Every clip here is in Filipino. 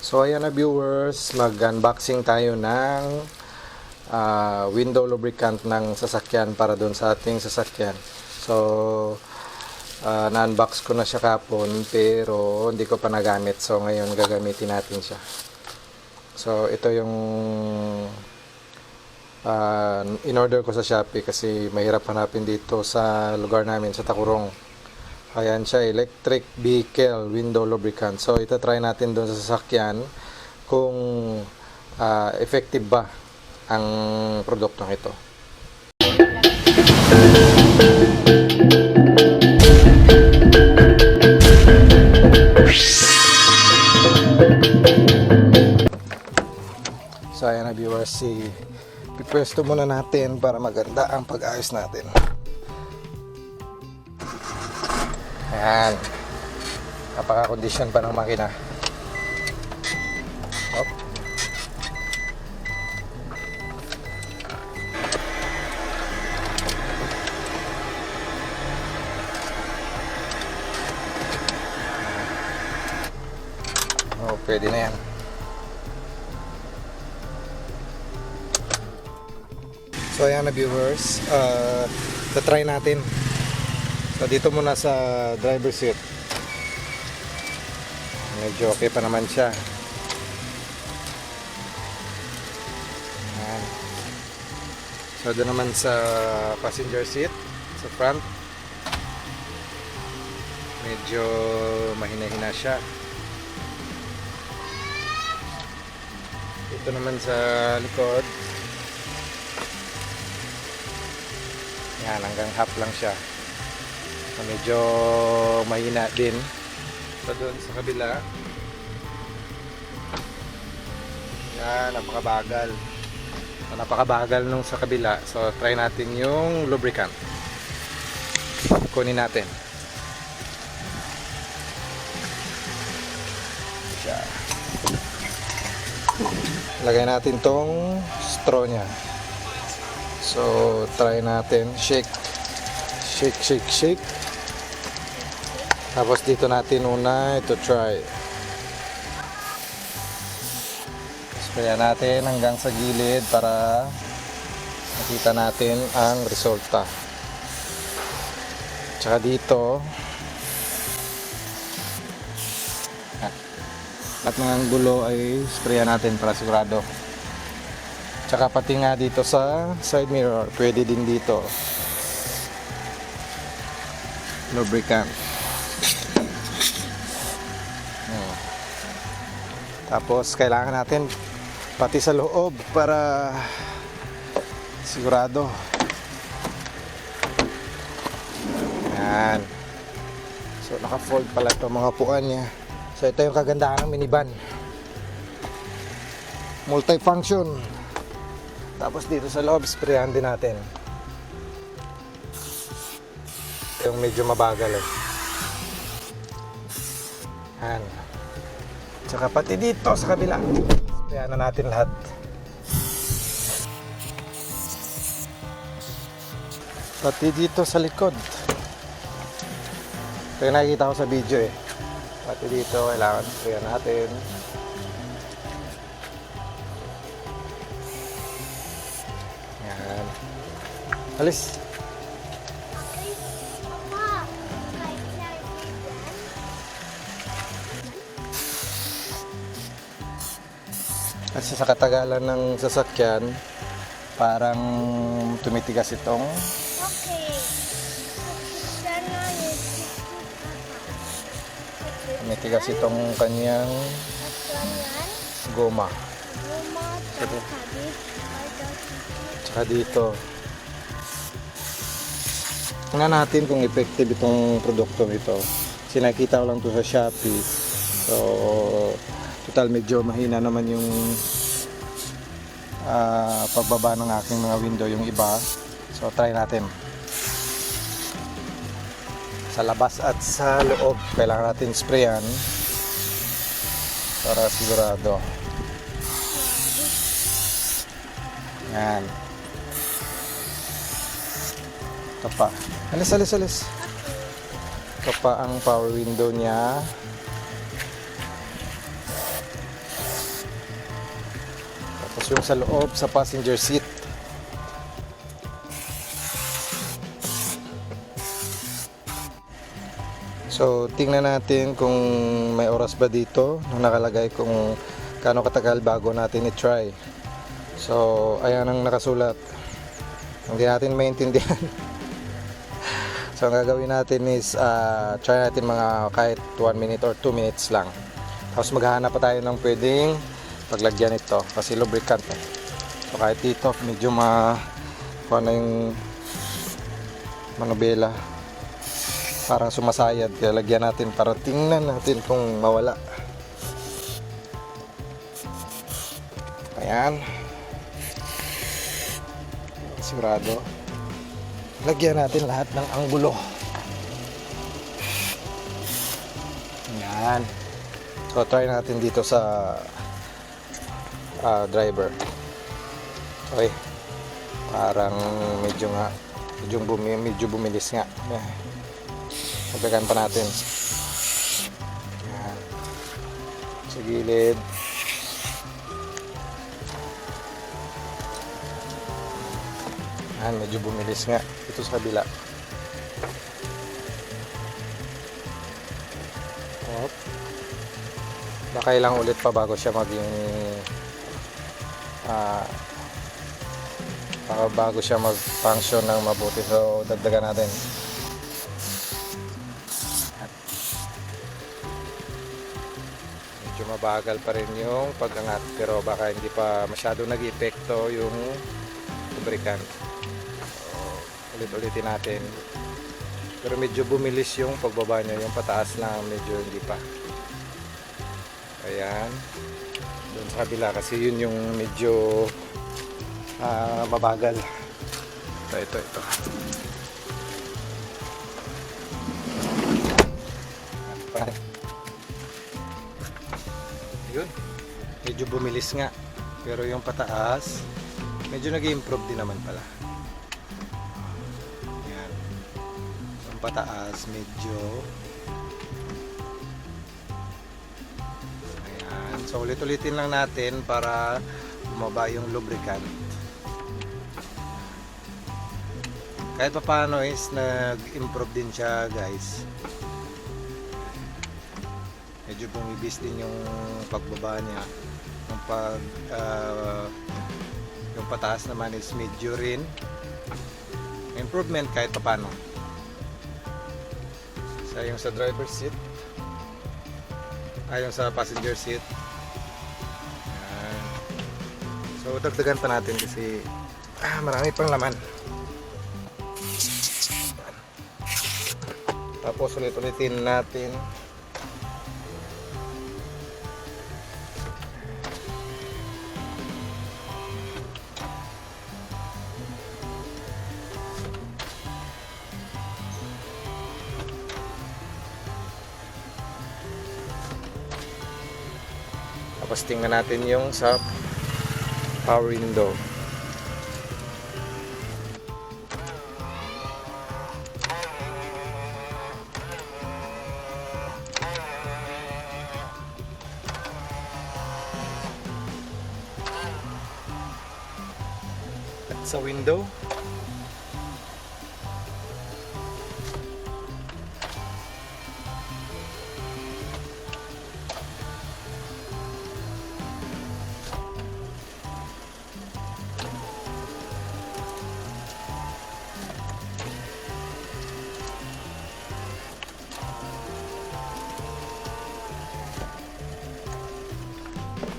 So ayan na viewers, mag-unboxing tayo ng window lubricant ng sasakyan para doon sa ating sasakyan. So na-unbox ko na siya kapon pero hindi ko pa nagamit. So ngayon gagamitin natin siya. So ito yung in-order ko sa Shopee kasi mahirap hanapin dito sa lugar namin sa Takurong. Ayan siya, electric vehicle window lubricant. So ita-try natin doon sa sasakyan kung effective ba ang produktong ito. So ayan na viewers, pipwesto muna natin para maganda ang pag-ayos natin. Ayan, napaka-condition pa ng makina. Hop. Oh, pwede na yan. So ayan na viewers, try natin. So dito muna sa driver seat. Medyo okay pa naman siya. Ayan. So doon naman sa passenger seat, sa front. Medyo mahina-hina siya. Dito naman sa likod. Yan, hanggang half lang siya. Medyo mahina din. So doon sa kabila, yan, napakabagal nung sa kabila. So try natin yung lubricant. Kunin natin siya. Lagay natin tong straw nya. So try natin, shake. Tapos dito natin una ito try. Sprayan natin hanggang sa gilid para makita natin ang resulta. Tsaka dito at ng gulo ay sprayan natin para sigurado. Tsaka pati nga dito sa side mirror, pwede din dito. Lubricant. Tapos kailangan natin pati sa loob para sigurado. Yan. So naka-fold pala ito mga upuan niya. So ito yung kagandahan ng minivan. Multi-function. Tapos dito sa loob, sprayan din natin. Yung medyo mabagal eh. Yan. Tsaka pati dito sa kabila. Sprayan na natin lahat. Pati dito sa likod. Ito yung nakikita ko sa video eh. Pati dito, kailangan sprayan natin. Yan. Alis. Kasi sa katagalan ng sasakyan, parang tumitigas itong tumitigas itong kanyang goma. Tsaka dito. Tingnan natin kung effective itong produktong ito. Kasi nakita ko lang ito sa Shopee. So total medyo mahina naman yung pagbaba ng aking mga window yung iba. So try natin. Sa labas at sa loob kailangan natin sprayan para sigurado. Yan. Ito pa. Alis. Ito pa ang power window niya. Tapos yung sa loob, sa passenger seat. So, tingnan natin kung may oras ba dito na nakalagay kung gaano katagal bago natin i-try. So, ayan ang nakasulat. Hindi natin maintindihan. So, ang gagawin natin is try natin mga kahit 1 minute or 2 minutes lang. Tapos maghahanap pa tayo ng pwedeng paglagyan ito kasi lubricant. So, kahit dito medyo kung ano yung manubela. Parang sumasayad, kaya lagyan natin para tingnan natin kung mawala. Ayan, sigurado lagyan natin lahat ng anggulo. Ayan, so try natin dito sa driver. Okay, parang medyo bumilis nga. Pagdagan pa natin. Ayan. Sa gilid. Ayan, medyo bumilis nga. Ito sa kabila. Hop. Baka ilang ulit pa bago siya maging bago siya mag-function ng mabuti. So, dagdagan natin. Medyo mabagal pa rin yung pag-angat pero baka hindi pa masyado nag-epekto yung lubricant. So, ulit-ulitin natin. Pero medyo bumilis yung pagbaba niya, yung pataas lang medyo hindi pa. Ayan. Doon sa kabila kasi yun yung medyo mabagal. Ito. Yun, medyo bumilis nga pero yung pataas medyo nag-improve din naman pala. Yan, yung pataas medyo ayan, so ulit-ulitin lang natin para bumaba yung lubricant. Kahit pa paano is nag-improve din siya guys. Medyo bumibis din yung pagbaba niya. Yung pataas naman is medyo rin improvement kahit paano. So yung sa driver seat, yung sa passenger seat. Ayan. So dagdagan pa natin kasi marami pang laman. Tapos ulit-ulitin natin. Tapos tingnan natin yung sa power window. At sa window,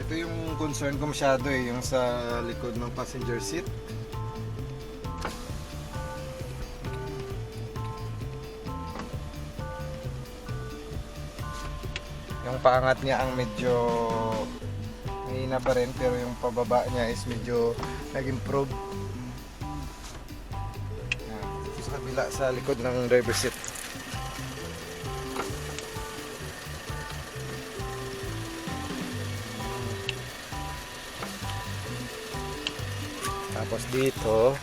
ito yung concern ko masyado yung sa likod ng passenger seat. Yung paangat niya ang medyo mahina pa rin pero yung pababa niya is medyo nag-improve. Sa kabila sa likod ng driver seat. Tapos dito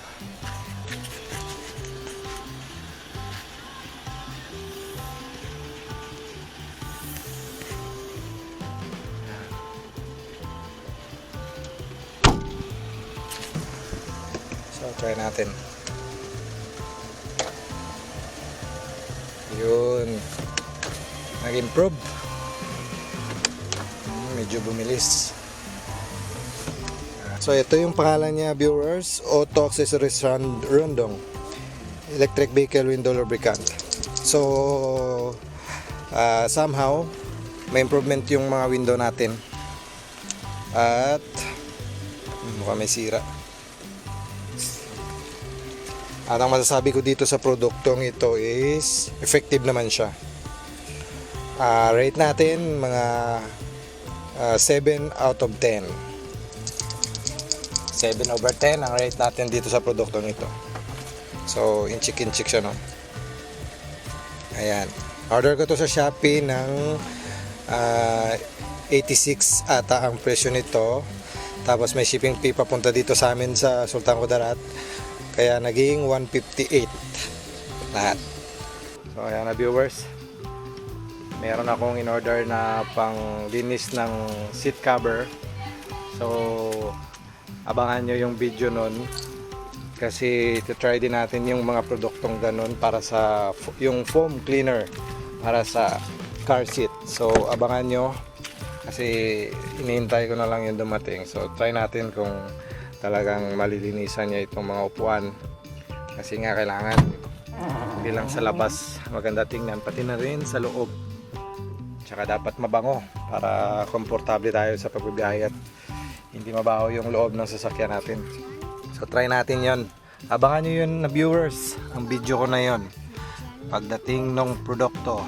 try natin. Yun. Nag-improve. Medyo bumilis. So ito yung pangalan niya, viewers, Auto Accessories Rundong Electric Vehicle Window Lubricant. So somehow may improvement yung mga window natin. At mukhang may sira. At ang masasabi ko dito sa produktong ito is effective naman siya. Rate natin mga 7 out of 10. 7/10 ang rate natin dito sa produktong ito. So, inchik siya, no? Ayan. Order ko to sa Shopee ng 86 ata ang presyo nito. Tapos may shipping fee papunta dito sa amin sa Sultan Kudarat. Kaya naging 158 lahat. So, ayan na viewers. Meron akong in-order na pang linis ng seat cover. So, abangan nyo yung video nun kasi try din natin yung mga produktong ganun para sa yung foam cleaner para sa car seat. So abangan nyo kasi hinihintay ko na lang yung dumating. So try natin kung talagang malilinisan niya itong mga upuan kasi nga kailangan hindi lang sa labas maganda tingnan, pati na rin sa loob. Tsaka dapat mabango para komportable tayo sa pagbibiyahe at hindi mabaho yung loob ng sasakyan natin. So try natin yon. Abangan nyo yun na viewers. Ang video ko na yon pagdating ng produkto.